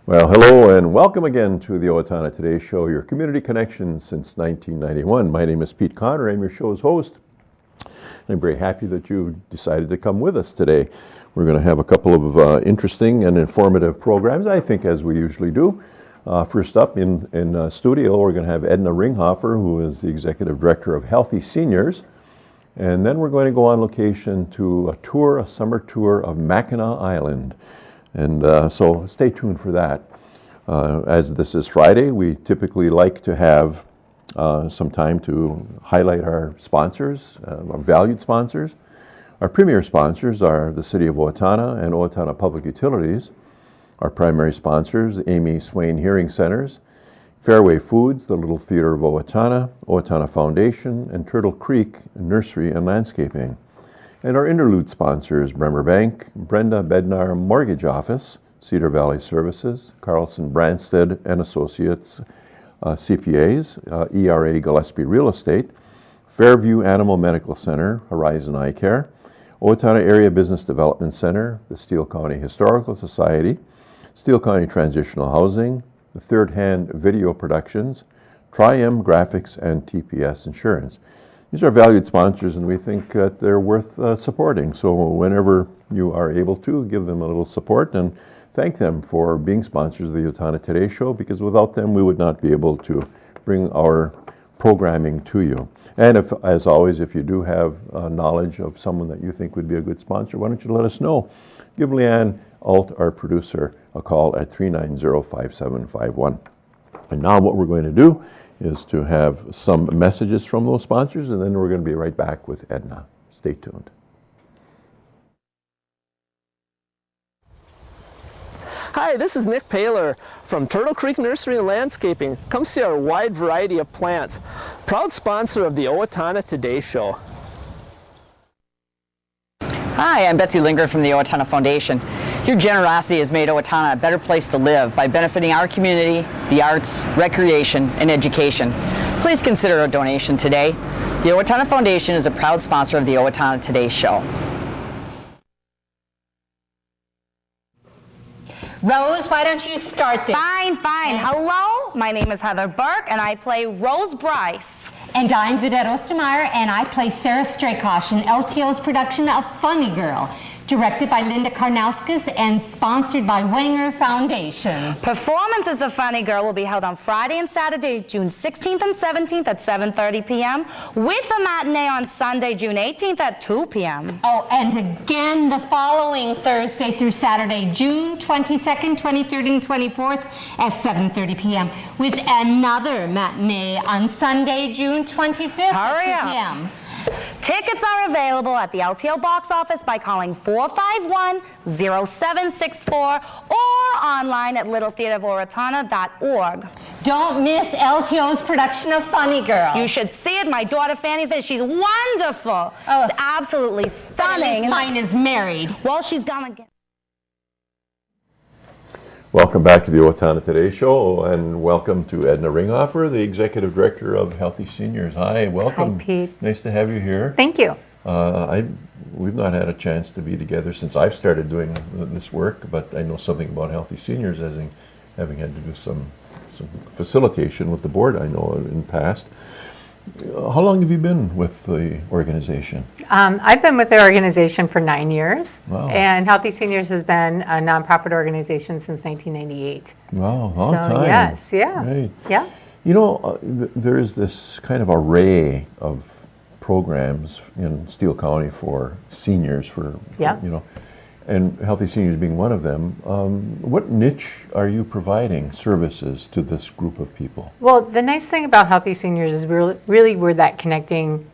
Well, hello and welcome again to the Owatonna Today Show, your community connection since 1991. My name is Pete Connor. I'm your show's host. I'm very happy that you decided to come with us today. We're going to have a couple of interesting and informative programs, I think, as we usually do. First up in studio, we're going to have Edna Ringhofer, who is the Executive Director of Healthy Seniors. And then we're going to go on location to a summer tour of Mackinac Island. And so stay tuned for that. As this is Friday, we typically like to have some time to highlight our sponsors, our valued sponsors. Our premier sponsors are the City of Owatonna and Owatonna Public Utilities. Our primary sponsors, Amy Swain Hearing Centers, Fairway Foods, the Little Theater of Owatonna, Owatonna Foundation, and Turtle Creek Nursery and Landscaping. And our interlude sponsors, Bremer Bank, Brenda Bednar Mortgage Office, Cedar Valley Services, Carlson Branstead and Associates, CPAs, ERA Gillespie Real Estate, Fairview Animal Medical Center, Horizon Eye Care, Owatonna Area Business Development Center, the Steele County Historical Society, Steele County Transitional Housing, the Third Hand Video Productions, Tri-M Graphics, and TPS Insurance. These are valued sponsors, and we think that they're worth supporting. So whenever you are able to, give them a little support and thank them for being sponsors of the Owatonna Today Show, because without them, we would not be able to bring our programming to you. And if, as always, if you do have knowledge of someone that you think would be a good sponsor, why don't you let us know? Give Leanne Alt, our producer, a call at 390-5751. And now what we're going to do is to have some messages from those sponsors, and then we're going to be right back with Edna. Stay tuned. Hi, this is Nick Paler from Turtle Creek Nursery and Landscaping. Come see our wide variety of plants. Proud sponsor of the Owatonna Today Show. Hi, I'm Betsy Linger from the Owatonna Foundation. Your generosity has made Owatonna a better place to live by benefiting our community, the arts, recreation, and education. Please consider a donation today. The Owatonna Foundation is a proud sponsor of the Owatonna Today Show. Rose, why don't you start this? Fine. Hello, my name is Heather Burke, and I play Rose Bryce. And I'm Vidette Ostermeyer, and I play Sarah Straykosh in LTO's production of Funny Girl, directed by Linda Karnauskas and sponsored by Wenger Foundation. Performances of Funny Girl will be held on Friday and Saturday, June 16th and 17th at 7:30 p.m., with a matinee on Sunday, June 18th at 2 p.m. Oh, and again the following Thursday through Saturday, June 22nd, 23rd, and 24th at 7:30 p.m., with another matinee on Sunday, June 25th at 2 p.m. Tickets are available at the LTO box office by calling 451-0764 or online at littletheaterofowatonna.org. Don't miss LTO's production of Funny Girl. You should see it. My daughter Fanny says she's wonderful. Oh. She's absolutely stunning. At least mine is married. Well, she's gonna get... Welcome back to the Owatonna Today Show, and welcome to Edna Ringhofer, the Executive Director of Healthy Seniors. Hi, welcome. Hi, Pete. Nice to have you here. Thank you. We've not had a chance to be together since I've started doing this work, but I know something about Healthy Seniors, as in having had to do some facilitation with the board, I know, in the past. How long have you been with the organization? I've been with the organization for 9 years. Wow. And Healthy Seniors has been a nonprofit organization since 1998. Wow, long time. Yes, yeah. Right. Yeah. You know, there is this kind of array of programs in Steele County for seniors, Yeah. you know, and Healthy Seniors being one of them. What niche are you providing services to this group of people? Well, the nice thing about Healthy Seniors is really we're that connecting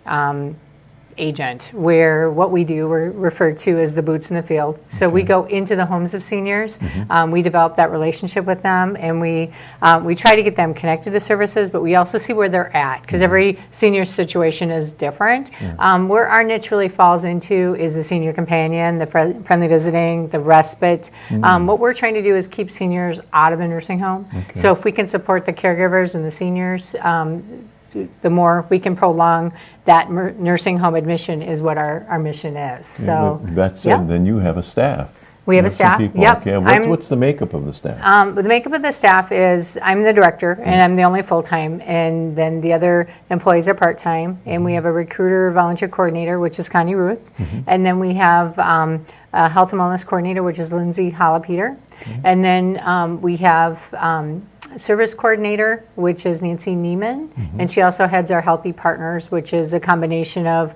agent, where what we do we're referred to as the boots in the field. So we go into the homes of seniors, we develop that relationship with them, and we try to get them connected to services, but we also see where they're at, because every senior situation is different. Where our niche really falls into is the senior companion, the friendly visiting, the respite. What we're trying to do is keep seniors out of the nursing home. So if we can support the caregivers and the seniors, the more we can prolong that nursing home admission is what our mission is. So that said, then you have a staff. We have a That's some staff. people. Yep. Okay. What's the makeup of the staff? The makeup of the staff is I'm the director and I'm the only full-time, and then the other employees are part-time, and we have a recruiter volunteer coordinator, which is Connie Ruth, and then we have a health and wellness coordinator, which is Lindsay Holla-Peter, and then we have service coordinator, which is Nancy Neiman, and she also heads our Healthy Partners, which is a combination of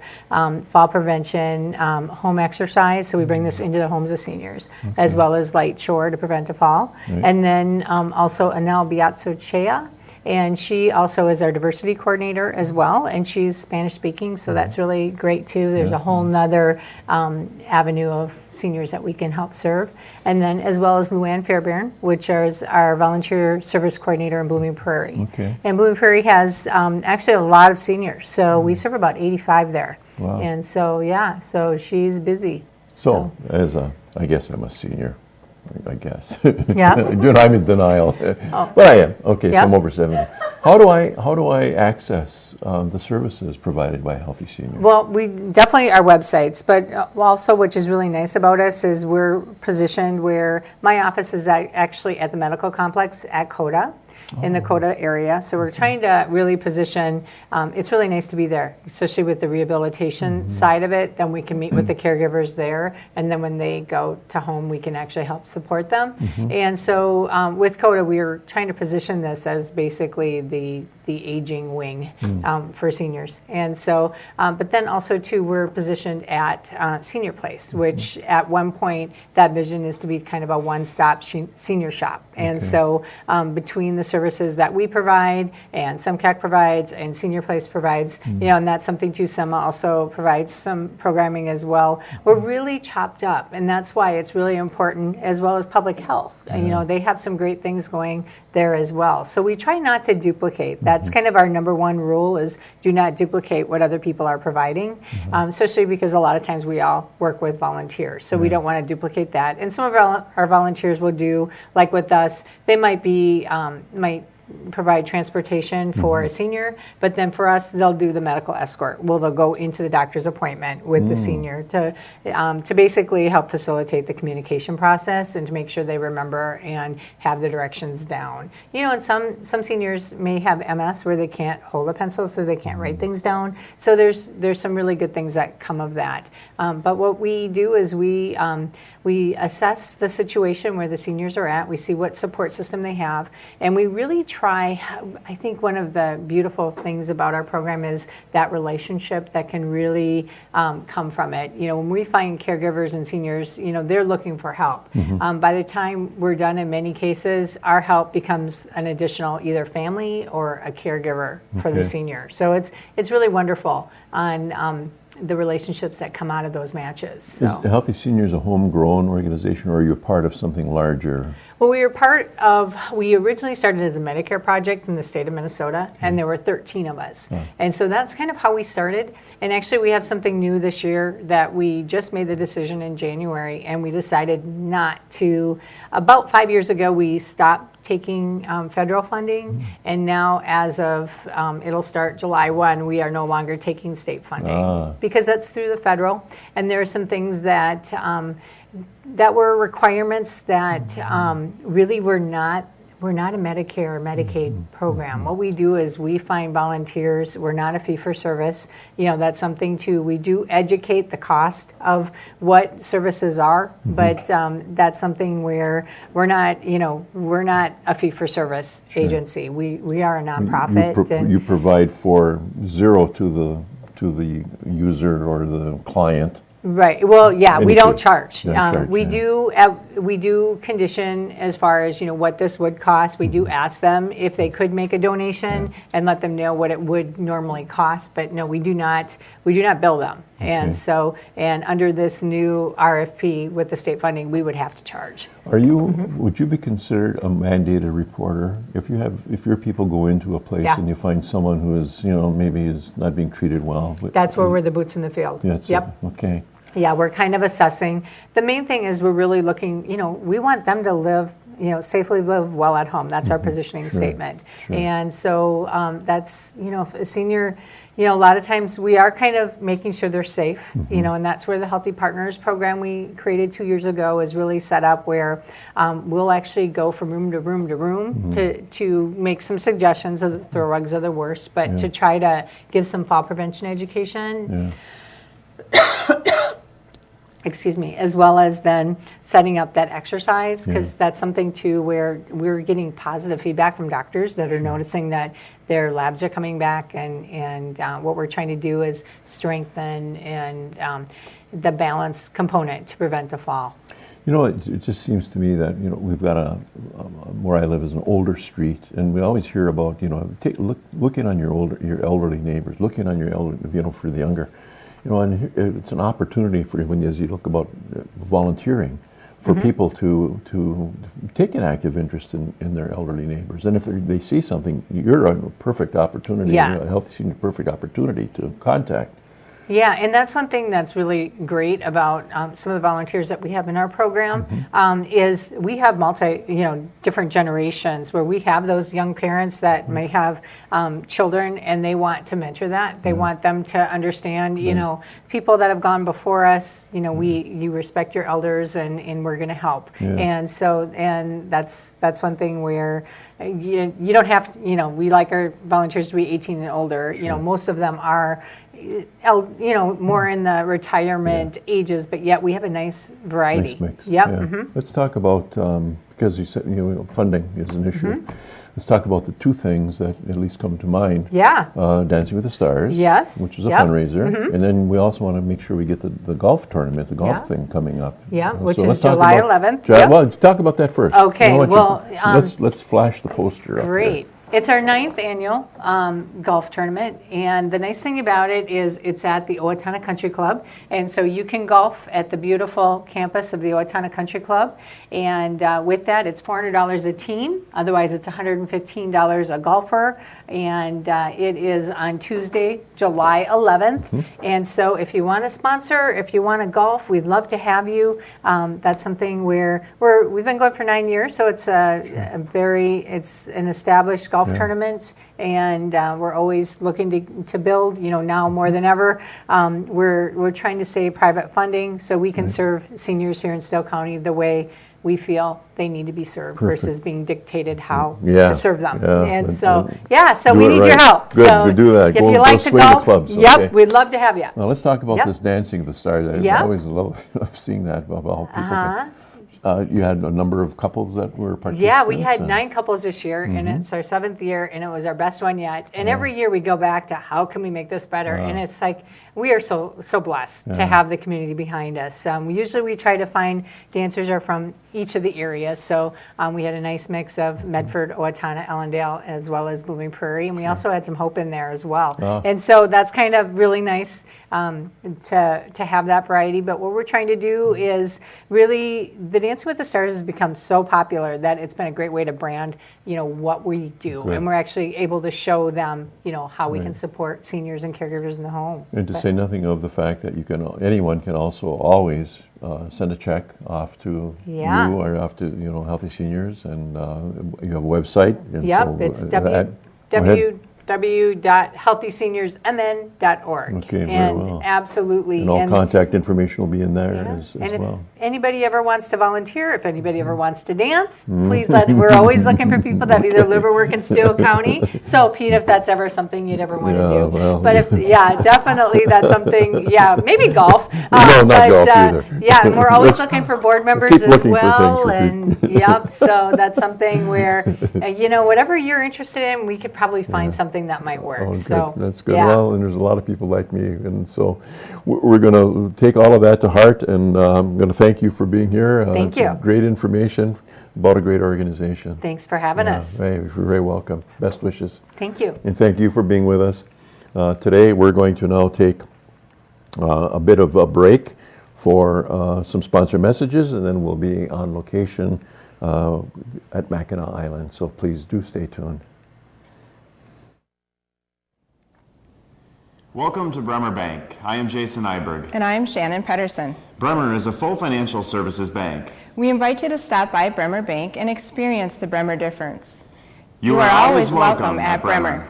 fall prevention, home exercise, so we bring this into the homes of seniors, as well as light chore to prevent a fall. And then also Anel Biazzo-Chea, and she also is our diversity coordinator as well, and she's Spanish speaking, so that's really great too. There's a whole nother avenue of seniors that we can help serve. And then as well as Leanne Fairbairn, which is our volunteer service coordinator in Blooming Prairie. And Blooming Prairie has actually a lot of seniors, so we serve about 85 there. Wow. And so, yeah, so she's busy. So, I guess I'm a senior. I guess. Yeah. I'm in denial, but I am. Okay, so I'm over 70. How do I access the services provided by Healthy Senior? Well, we definitely our websites, but also which is really nice about us is we're positioned where my office is actually at the medical complex at CODA. In the CODA area. So we're trying to really position, it's really nice to be there, especially with the rehabilitation side of it. Then we can meet with the caregivers there, and then when they go to home, we can actually help support them. And so with CODA, we are trying to position this as basically the aging wing for seniors. And so, but then also too, we're positioned at Senior Place, which at one point, that vision is to be kind of a one-stop senior shop. And so between the services that we provide and SEMCAC provides and Senior Place provides, and that's something too, SEMA also provides some programming as well. We're really chopped up, and that's why it's really important, as well as public health. They have some great things going there as well. So we try not to duplicate. That's kind of our number one rule is do not duplicate what other people are providing, especially because a lot of times we all work with volunteers. So we don't want to duplicate that. And some of our volunteers will do, like with us, they might provide transportation for a senior, but then for us, they'll do the medical escort. They'll go into the doctor's appointment with the senior to basically help facilitate the communication process and to make sure they remember and have the directions down. And some seniors may have MS where they can't hold a pencil, so they can't write things down. So there's some really good things that come of that. But what we do is we assess the situation where the seniors are at. We see what support system they have, and we really try. I think one of the beautiful things about our program is that relationship that can really come from it. When we find caregivers and seniors, they're looking for help. By the time we're done, in many cases, our help becomes an additional either family or a caregiver for the senior. So it's really wonderful on the relationships that come out of those matches. So. Is Healthy Seniors a homegrown organization, or are you a part of something larger? Well, we originally started as a Medicare project from the state of Minnesota, and there were 13 of us. And so that's kind of how we started. And actually, we have something new this year that we just made the decision in January, and we decided not to. About 5 years ago, we stopped taking federal funding, and now as of, it'll start July 1, we are no longer taking state funding because that's through the federal, and there are some things that were requirements that really were not a Medicare or Medicaid program. What we do is we find volunteers. We're not a fee-for-service. That's something too. We do educate the cost of what services are, but that's something where we're not a fee-for-service agency. We are a nonprofit. You provide for zero to the user or the client. Right. Well, yeah, we don't charge. We yeah. do condition as far as what this would cost. We do ask them if they could make a donation and let them know what it would normally cost. But no, we do not bill them. And so, and under this new RFP with the state funding, we would have to charge. Are you? Would you be considered a mandated reporter if your people go into a place and you find someone who is maybe is not being treated well? That's where we're the boots in the field. Yep. Okay. Yeah, we're kind of assessing. The main thing is we're really looking, we want them to live safely live well at home. That's our positioning statement. And so that's, if a senior, a lot of times we are kind of making sure they're safe, and that's where the Healthy Partners program we created 2 years ago is really set up, where we'll actually go from room to room to room to make some suggestions of the throw rugs are the worst, but to try to give some fall prevention education. Excuse me, as well as then setting up that exercise, because that's something too where we're getting positive feedback from doctors that are noticing that their labs are coming back, and what we're trying to do is strengthen and the balance component to prevent the fall. It just seems to me that we've got where I live is an older street, and we always hear about looking on your elderly neighbors, looking on your elderly, for the younger. And it's an opportunity for as you look about volunteering, for people to take an active interest in their elderly neighbors. And if they see something, you're a perfect opportunity, a healthy senior, perfect opportunity to contact. Yeah, and that's one thing that's really great about some of the volunteers that we have in our program is we have different generations where we have those young parents that may have children, and they want to mentor that. They want them to understand, people that have gone before us, you respect your elders, and we're going to help. And so, and that's one thing where you don't have to, we like our volunteers to be 18 and older. Most of them are more in the retirement ages, but yet we have a nice variety. Nice mix. Yep. Let's talk about, because you said funding is an issue. Let's talk about the two things that at least come to mind. Dancing with the Stars, which is a fundraiser, and then we also want to make sure we get the golf tournament, the golf thing coming up. Which is July 11th. Well, talk about that first. Okay. Let's flash the poster up. Great. It's our 9th annual golf tournament, and the nice thing about it is it's at the Owatonna Country Club, and so you can golf at the beautiful campus of the Owatonna Country Club, and with that it's $400 a team, otherwise it's $115 a golfer, and it is on Tuesday, July 11th, and so if you want to sponsor, if you want to golf, we'd love to have you. That's something where we've been going for 9 years, so it's it's an established golf tournament, and we're always looking to build. Now more than ever, we're trying to save private funding so we can serve seniors here in Stowe County the way we feel they need to be served versus being dictated how to serve them. And so we need your help. Good so to do that. If you like to golf, clubs, we'd love to have you. Now let's talk about this Dancing with the Stars. I always love seeing that about how people can. You had a number of couples that were participants? Yeah, we had 9 couples this year, and it's our 7th year, and it was our best one yet. And every year we go back to how can we make this better? And it's like we are so blessed to have the community behind us. Usually we try to find dancers are from each of the areas. So we had a nice mix of Medford, Owatonna, Ellendale, as well as Blooming Prairie, and we also had some Hope in there as well. And so that's kind of really nice to have that variety. But what we're trying to do is really, the Dancing with the Stars has become so popular that it's been a great way to brand, what we do. Good. And we're actually able to show them, how we can support seniors and caregivers in the home. And to say nothing of the fact that anyone can also always send a check off to you or off to, Healthy Seniors, and you have a website. And it's www.healthyseniorsmn.org. Okay, very well. Absolutely. And all contact information will be in there as well. If anybody ever wants to volunteer, if anybody ever wants to dance, please we're always looking for people that either live or work in Stowe County. So Pete, if that's ever something you'd ever want to do. Well, but if, definitely that's something, maybe golf. Not golf either. And we're always looking for board members as well. And so that's something where, whatever you're interested in, we could probably find something that might work. Oh, so that's good. Well, and there's a lot of people like me, and so we're going to take all of that to heart, and I'm going to thank you for being here. Thank you. Great information about a great organization. Than's for having us. Hey, you're very welcome. Best wishes. Thank you. And thank you for being with us. Today we're going to now take a bit of a break for some sponsor messages, and then we'll be on location at Mackinac Island, so please do stay tuned. Welcome to Bremer Bank. I am Jason Iberg. And I'm Shannon Pedersen. Bremer is a full financial services bank. We invite you to stop by Bremer Bank and experience the Bremer difference. You are always welcome at Bremer.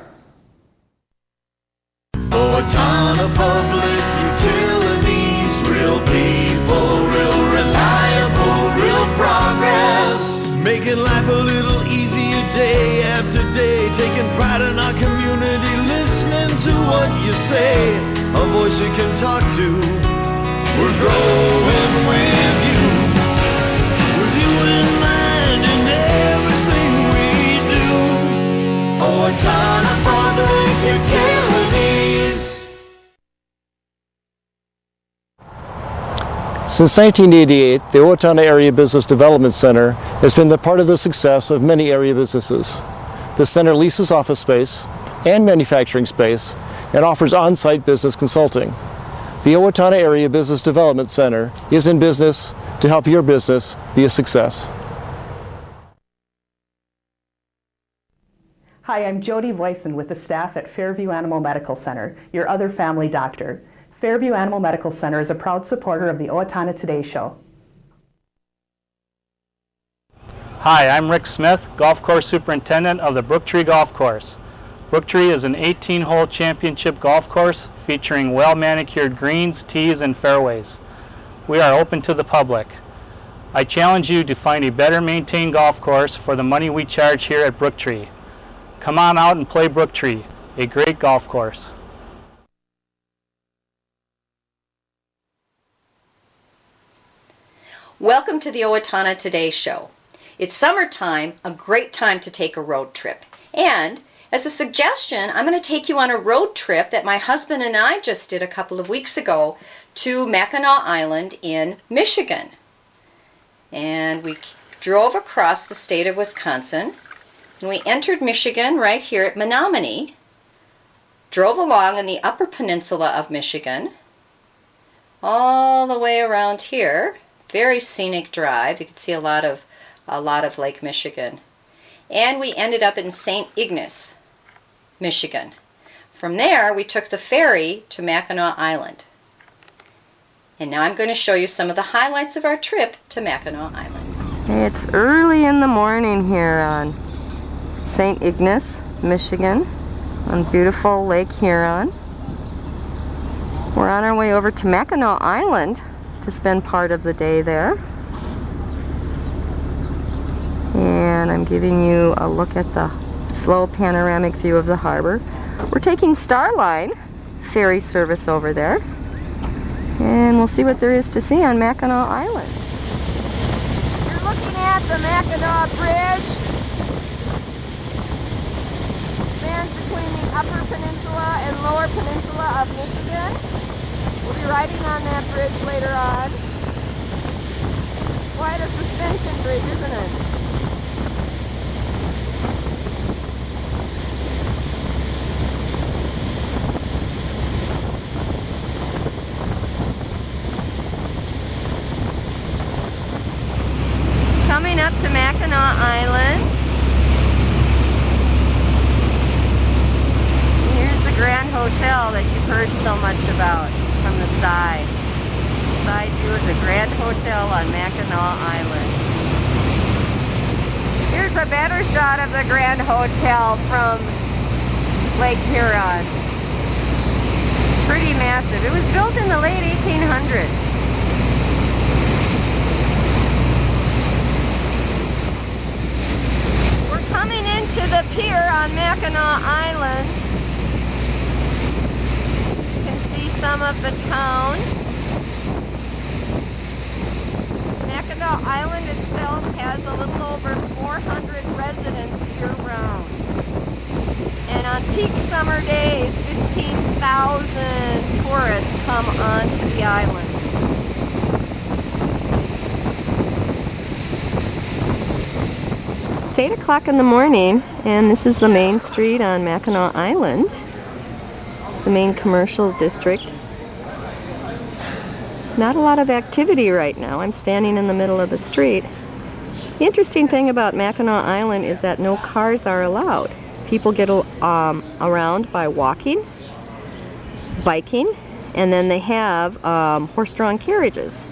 Owatonna Public Utilities, real people, real reliable, real progress. Making life a little easier day after day, taking pride in our community, listening to what you say, a voice you can talk to. We're growing with you in mind in everything we do. Owatonna Public Utilities. Since 1988, the Owatonna Area Business Development Center has been the part of the success of many area businesses. The center leases office space and manufacturing space and offers on-site business consulting. The Owatonna Area Business Development Center is in business to help your business be a success. Hi, I'm Jody Voisin with the staff at Fairview Animal Medical Center, your other family doctor. Fairview Animal Medical Center is a proud supporter of the Owatonna Today Show. Hi, I'm Rick Smith, Golf Course Superintendent of the Brooktree Golf Course. Brooktree is an 18-hole championship golf course featuring well-manicured greens, tees, and fairways. We are open to the public. I challenge you to find a better maintained golf course for the money we charge here at Brooktree. Come on out and play Brooktree, a great golf course. Welcome to the Owatonna Today Show. It's summertime, a great time to take a road trip. And as a suggestion, I'm going to take you on a road trip that my husband and I just did a couple of weeks ago to Mackinac Island in Michigan. And we drove across the state of Wisconsin, and we entered Michigan right here at Menominee, drove along in the Upper Peninsula of Michigan, all the way around here. Very scenic drive. You can see a lot of Lake Michigan. And we ended up in St. Ignace, Michigan. From there, we took the ferry to Mackinac Island. And now I'm going to show you some of the highlights of our trip to Mackinac Island. It's early in the morning here on St. Ignace, Michigan, on beautiful Lake Huron. We're on our way over to Mackinac Island to spend part of the day there. And I'm giving you a look at the slow panoramic view of the harbor. We're taking Starline ferry service over there, and we'll see what there is to see on Mackinac Island. You're looking at the Mackinac Bridge. It stands between the Upper Peninsula and Lower Peninsula of Michigan. We'll be riding on that bridge later on. Quite a suspension bridge, isn't it? Coming up to Mackinac Island. Here's the Grand Hotel that you've heard so much about. From the side view of the Grand Hotel on Mackinac Island. Here's a better shot of the Grand Hotel from Lake Huron. Pretty massive. It was built in the late 1800s. We're coming into the pier on Mackinac Island. Some of the town. Mackinac Island itself has a little over 400 residents year-round. And on peak summer days, 15,000 tourists come onto the island. It's 8 o'clock in the morning, and this is the main street on Mackinac Island, the main commercial district. Not a lot of activity right now. I'm standing in the middle of the street. The interesting thing about Mackinac Island is that no cars are allowed. People get around by walking, biking, and then they have horse-drawn carriages.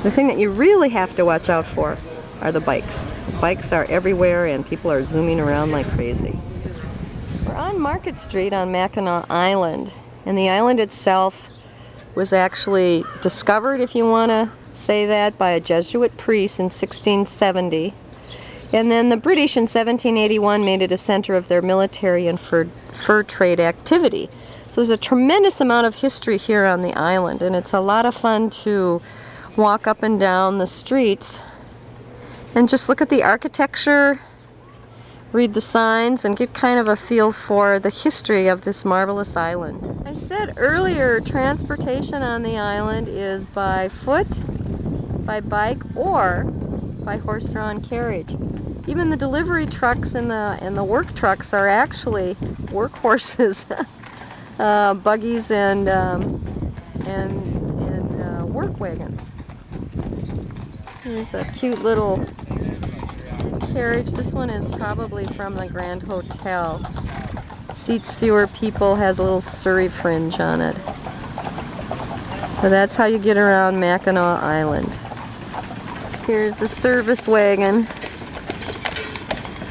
The thing that you really have to watch out for are the bikes. Bikes are everywhere and people are zooming around like crazy. We're on Market Street on Mackinac Island, and the island itself was actually discovered, if you want to say that, by a Jesuit priest in 1670. And then the British in 1781 made it a center of their military and fur trade activity. So there's a tremendous amount of history here on the island, and it's a lot of fun to walk up and down the streets and just look at the architecture, read the signs, and get kind of a feel for the history of this marvelous island. I said earlier, transportation on the island is by foot, by bike, or by horse-drawn carriage. Even the delivery trucks and the work trucks are actually work horses, buggies and work wagons. Here's a cute little carriage. This one is probably from the Grand Hotel. Seats fewer people, has a little Surrey fringe on it. So that's how you get around Mackinac Island. Here's the service wagon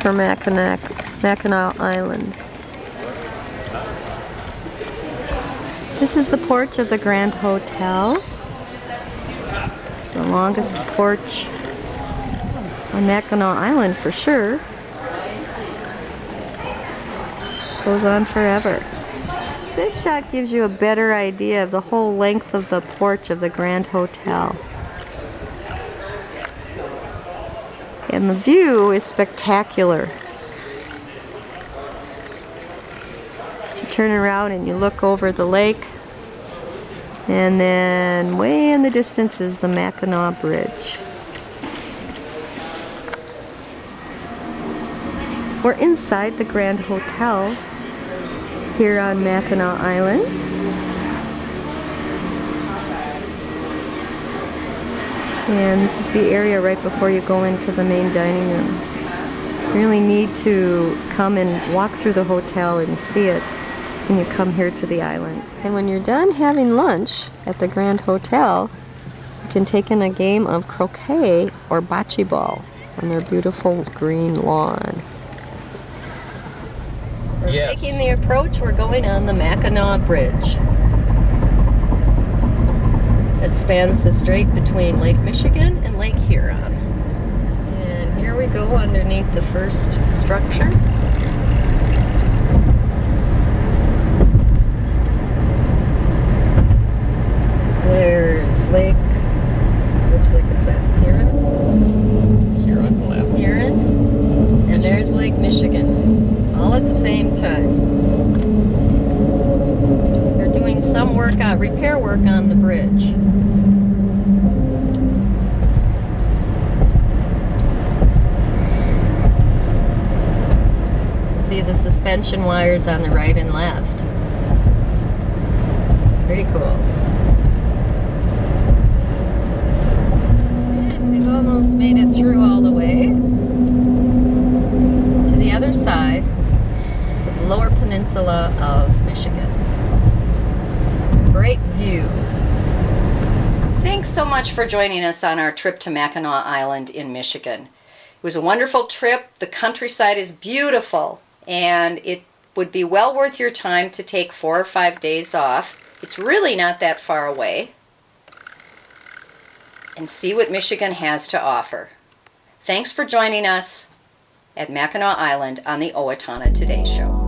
for Mackinac Island. This is the porch of the Grand Hotel. The longest porch on Mackinac Island for sure. Goes on forever. This shot gives you a better idea of the whole length of the porch of the Grand Hotel. And the view is spectacular. You turn around and you look over the lake, and then way in the distance is the Mackinac Bridge. We're inside the Grand Hotel here on Mackinac Island. And this is the area right before you go into the main dining room. You really need to come and walk through the hotel and see it when you come here to the island. And when you're done having lunch at the Grand Hotel, you can take in a game of croquet or bocce ball on their beautiful green lawn. We're taking the approach, we're going on the Mackinac Bridge. It spans the strait between Lake Michigan and Lake Huron. And here we go underneath the first structure. There's Lake, which lake is that? Huron? Huron left. Huron. And there's Lake Michigan, all at the same time. They're doing some work, repair work on the bridge. See the suspension wires on the right and left. Pretty cool. And we've almost made it through all the way to the other side, to the lower peninsula of Michigan. Great view. Thanks so much for joining us on our trip to Mackinac Island in Michigan. It was a wonderful trip. The countryside is beautiful, and it would be well worth your time to take 4 or 5 days off. It's really not that far away. And see what Michigan has to offer. Thanks for joining us at Mackinac Island on the Owatonna Today Show.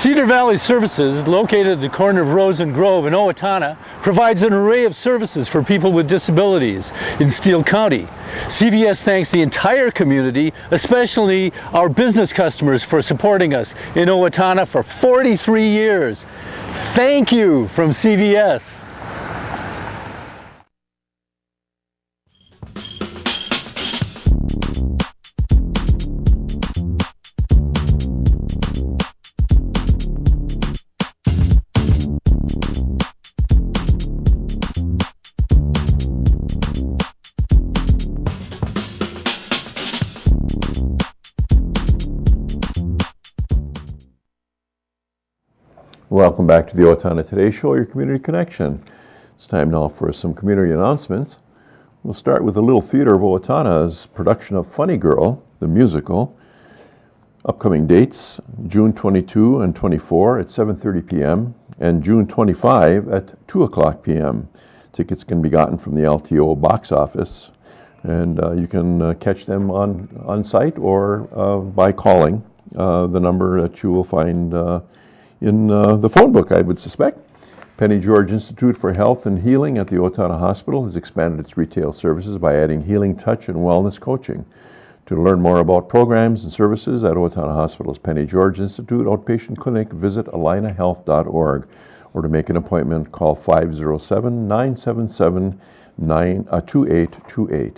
Cedar Valley Services, located at the corner of Rose and Grove in Owatonna, provides an array of services for people with disabilities in Steele County. CVS thanks the entire community, especially our business customers, for supporting us in Owatonna for 43 years. Thank you from CVS. Welcome back to the Owatonna Today Show, your community connection. It's time now for some community announcements. We'll start with the Little Theater of Owatonna's production of Funny Girl, the musical. Upcoming dates, June 22 and 24 at 7:30 p.m. and June 25 at 2 o'clock p.m. Tickets can be gotten from the LTO box office, and you can catch them on site or by calling the number that you will find in the phone book, I would suspect. Penny George Institute for Health and Healing at the Owatonna Hospital has expanded its retail services by adding healing touch and wellness coaching. To learn more about programs and services at Owatonna Hospital's Penny George Institute Outpatient Clinic, visit alinahealth.org, or to make an appointment, call 507-977-2828.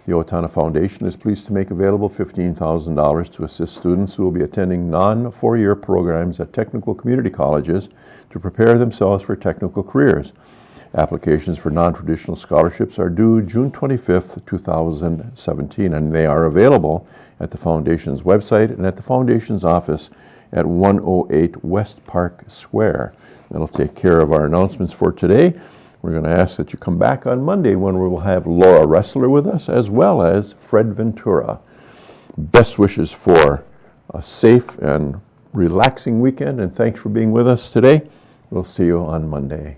The Owatonna Foundation is pleased to make available $15,000 to assist students who will be attending non-four-year programs at technical community colleges to prepare themselves for technical careers. Applications for non-traditional scholarships are due June 25th, 2017, and they are available at the Foundation's website and at the Foundation's office at 108 West Park Square. That'll take care of our announcements for today. We're going to ask that you come back on Monday when we will have Laura Ressler with us, as well as Fred Ventura. Best wishes for a safe and relaxing weekend, and thanks for being with us today. We'll see you on Monday.